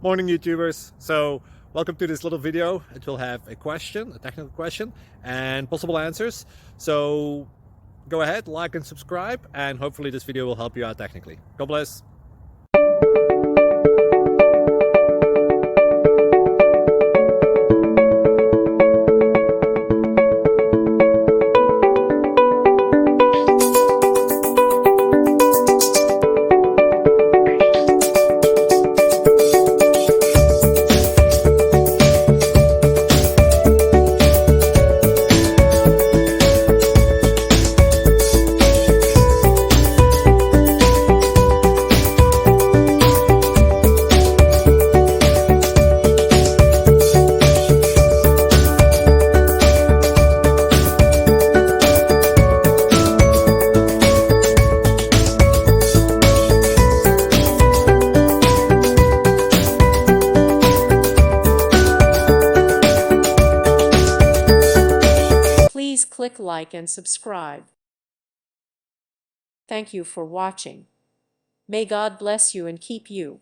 Morning YouTubers. So welcome to this little video. It will have a question, a technical question, and possible answers. So go ahead, like and subscribe, and hopefully this video will help you out technically. God bless. Please click like and subscribe. Thank you for watching. May God bless you and keep you.